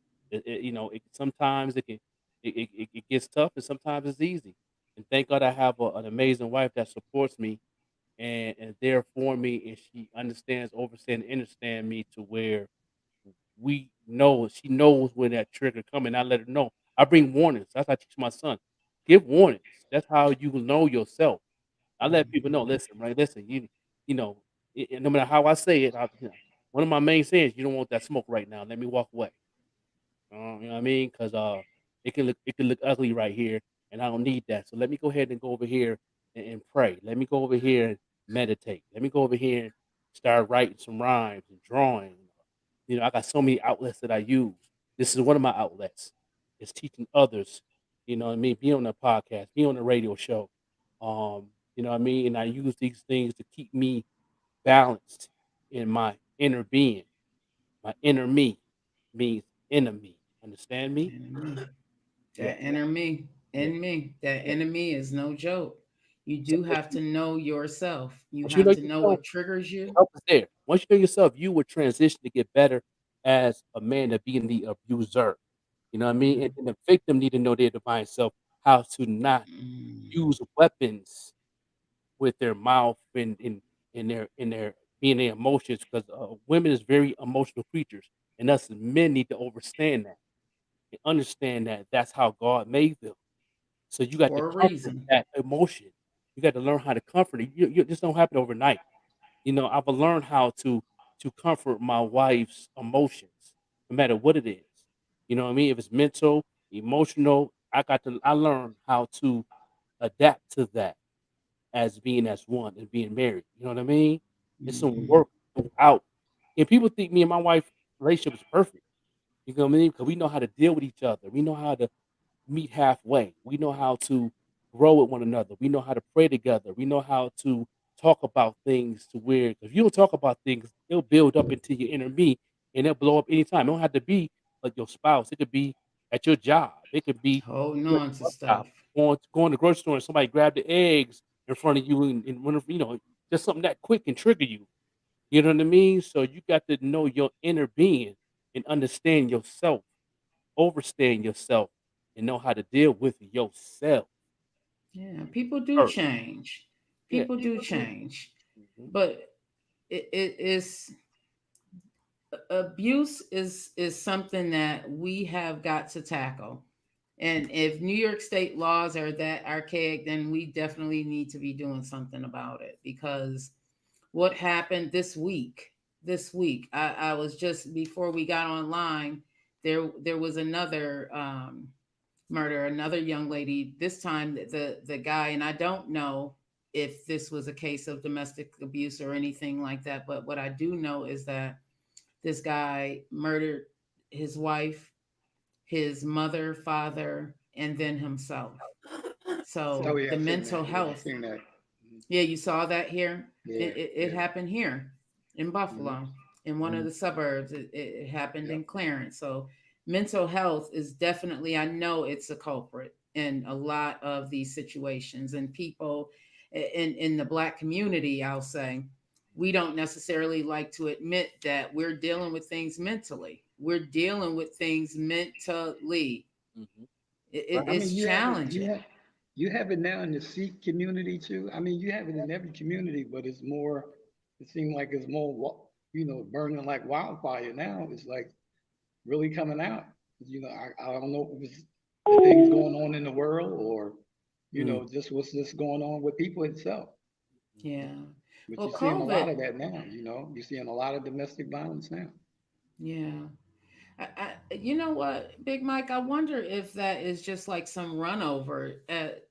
sometimes it gets tough, and sometimes it's easy. And thank God I have an amazing wife that supports me, and there for me, and she understands, overstands, and understand me to where she knows when that trigger coming. I let her know. I bring warnings. That's how I teach my son. Give warnings. That's how you will know yourself. I let people know. Listen, right? Listen, you know, no matter how I say it, one of my main sayings, you don't want that smoke right now. Let me walk away. You know what I mean? Because it can look ugly right here, and I don't need that. So let me go ahead and go over here and pray. Let me go over here and meditate. Let me go over here and start writing some rhymes and drawing. I got so many outlets that I use. This is one of my outlets. It's teaching others. You know what I mean? Be on a podcast, be on a radio show. You know what I mean? And I use these things to keep me balanced in my inner being. My inner me means enemy. Understand me? Enemy. Yeah, That enemy yeah, in me. That yeah. enemy is no joke. You So do have to know yourself. You once you have know to know yourself, what triggers you. help is there. Once you know yourself, you will transition to get better as a man of being the abuser. You know what I mean? Mm, And the victim need to know their divine self, how to not mm, use weapons with their mouth and in their being their emotions because women is very emotional creatures, and us as men need to understand that and understand that that's how God made them. So you got to for a comfort reason. that emotion. You got to learn how to comfort it. This don't happen overnight. You know, I've learned how to comfort my wife's emotions, no matter what it is. You know what I mean? If it's mental, emotional, I learn how to adapt to that as being as one and being married. You know what I mean? It's some Hmm. work out. And people think me and my wife relationship is perfect. You know what I mean? Because we know how to deal with each other. We know how to meet halfway. We know how to grow with one another. We know how to pray together. We know how to talk about things to where if you don't talk about things, it'll build up into your inner me and it'll blow up anytime. It don't have to be like your spouse. It could be at your job. It could be Holding you at on the to bus stop, stuff. going to the grocery store and somebody grabbed the eggs in front of you and one of just something that quick can trigger you. You know what I mean? So you got to know your inner being and understand yourself, overstand yourself, and know how to deal with yourself Yeah, people do first. change. Yeah, People do people do. change, Mhm, but it is abuse is something that we have got to tackle. And if New York state laws are that archaic, then we definitely need to be doing something about it because what happened this week I was just before we got online, there was another murder, another young lady, this time the guy, and I don't know if this was a case of domestic abuse or anything like that, but what I do know is that this guy murdered his wife, his mother, father, and then himself. Oh So yeah, the I've seen that. mental Yeah, I've health. seen that. Yeah, you saw that here. Yeah, It yeah. happened here in Hmm. Buffalo, in one of mhm, the suburbs. It happened Yep. in Clarence. So mental health is definitely, I know it's a culprit in a lot of these situations. And people in the black community, I'll say, we don't necessarily like to admit that we're dealing with things mentally. We're dealing with things mentally. mhm. I Right. It's mean, challenging. you have it now in the Sikh community too. I mean, you have it in every community, but it's more. It seems like it's more, burning like wildfire now. It's like really coming out. I don't know if it's the things going on in the world or, Mm, just what's just going on with people itself. mhm. Yeah. But Well, you're seeing a lot COVID. of that now. You're seeing a lot of domestic violence now. Yeah. You know what, Big Mike? I wonder if that is just like some run over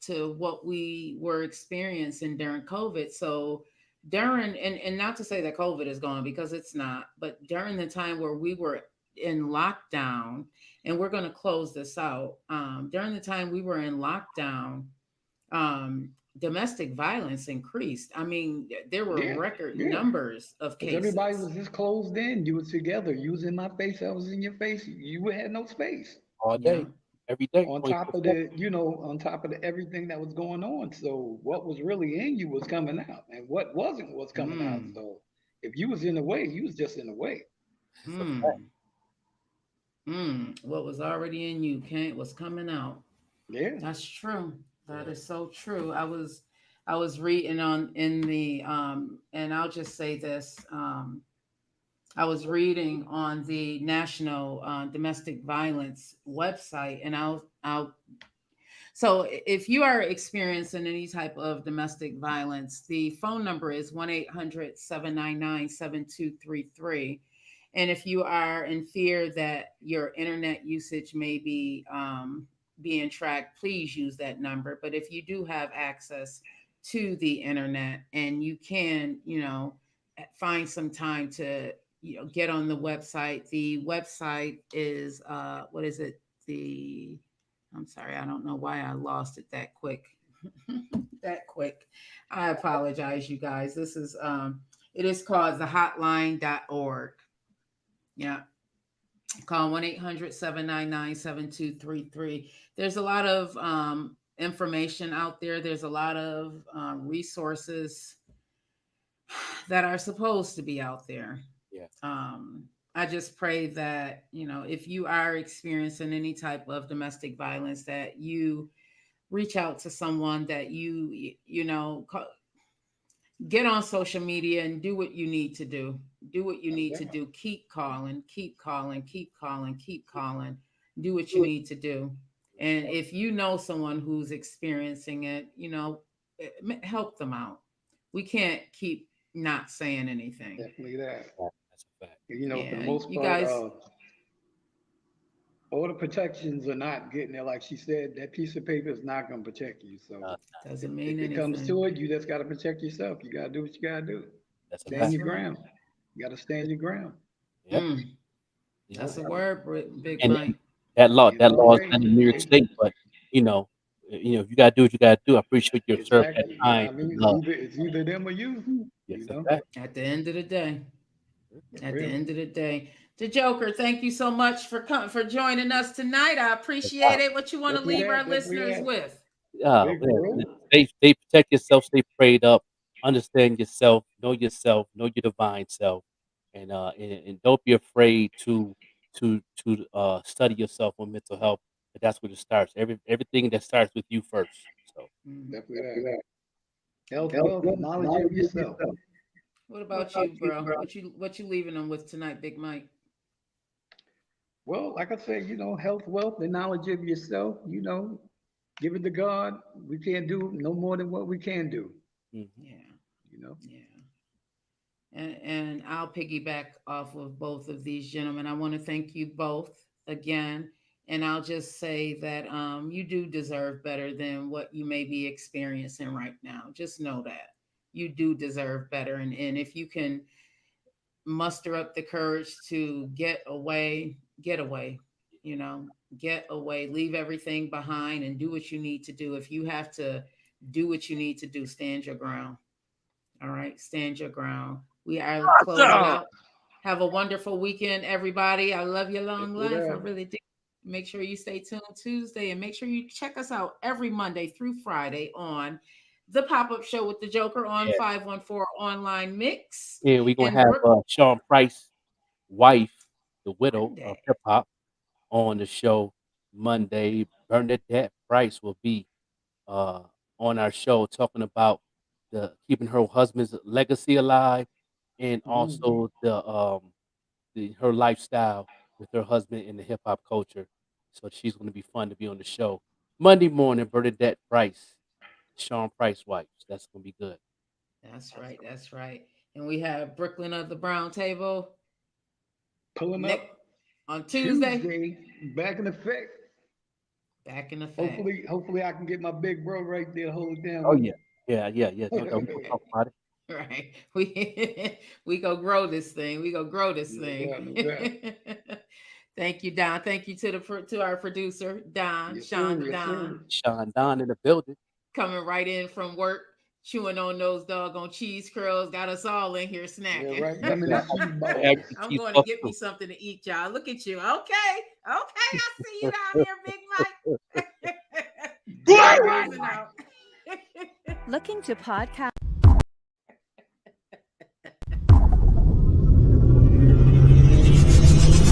to what we were experiencing during COVID. So during, and not to say that COVID is gone because it's not, but during the time where we were in lockdown, and we're going to close this out. During the time we were in lockdown, domestic violence increased. I mean, there were Yeah, record yeah. numbers of Because everybody cases. was just closed in. You were together. You was in my face. I was in your face. You had no space. All Yeah. day, every day, On top of 24/7. everything that was going on. So what was really in you was coming out, and what wasn't was coming out. Hmm. So if you was in the way, you was just in the way. It's a fact. Hmm. What was already in you can't was coming out. Yeah. That's true. That Yeah. is so true. I was reading on in the and I'll just say this. I was reading on the National Domestic Violence website, and I'll so if you are experiencing any type of domestic violence, the phone number is 1-800-799-7233. And if you are in fear that your internet usage may be being tracked, please use that number. But if you do have access to the internet and you can, find some time to, get on the website. The website is, what is it? The I'm sorry, I don't know why I lost it that quick. that quick. I apologize, you guys. This is It is called thehotline.org. Yeah. Call 1-800-799-7233. There's a lot of information out there. There's a lot of resources that are supposed to be out there. Yeah. I just pray that, if you are experiencing any type of domestic violence, that you reach out to someone, that get on social media and do what you need to do. Do what you need to do. Keep calling, keep calling, keep calling, keep calling. Do what you need to do. And if you know someone who's experiencing it, help them out. We can't keep not saying anything. Definitely that. That's a fact. For the most you part, guys, all the protections are not getting there. Like she said, that piece of paper is not going to protect you. So doesn't mean if it anything. comes to it, you just got to protect yourself. You got to do what you got to do. That's a Stand fact. your ground. You got to stand your ground. Yep. That's a word, Big And Mike. that law It's is okay. not in New York State, but if you gotta do what you gotta do. I appreciate your service that Exactly. time. I mean, it's either them or you. Yes, You know? At the end of the day. For real. The Joker, thank you so much for joining us tonight. I appreciate it. What you want to leave our listeners with? Stay protect yourself, stay prayed up, understand yourself, know your divine self, and don't be afraid to study yourself on mental health. But that's where it starts. Everything that starts with you first. So Definitely that. Health, wealth, knowledge of yourself. What about you, bro? What you leaving them with tonight, Big Mike? Well, like I said, health, wealth, and knowledge of yourself, give it to God. We can't do no more than what we can do. Yeah. Yeah. And I'll piggyback off of both of these gentlemen. I want to thank you both again. And I'll just say that you do deserve better than what you may be experiencing right now. Just know that you do deserve better. And if you can muster up the courage to get away, get away, leave everything behind and do what you need to do. If you have to do what you need to do, stand your ground. All right. Stand your ground. We are closing out. Have a wonderful weekend, everybody. I love your long life. I really do. Make sure you stay tuned Tuesday and make sure you check us out every Monday through Friday on the Pop-Up Show with the Joker on 514 Online Mix. Yeah, we're going to have Sean Price's wife, the widow of hip hop, on the show Monday. Bernadette Price will be on our show talking about keeping her husband's legacy alive and also her lifestyle with her husband in the hip hop culture. So she's going to be fun to be on the show Monday morning. Bernadette Price, Sean Price wife. That's going to be good. That's right. That's right. And we have Brooklyn of the Brown Table pulling up on Tuesday. Back in effect. Back in effect. Hopefully I can get my big bro right there, hold it down. Oh yeah. Don't talk about it. Right. We go grow this thing. Thank you, Don. Thank you to our producer, Don. Yes, Sean, sir, Don. Sean Don in the building. Coming right in from work, chewing on those doggone cheese curls. Got us all in here snacking. Yeah, right. I'm going to get me something to eat, y'all. Look at you. Okay. I see you down here, Big Mike. Looking to podcast?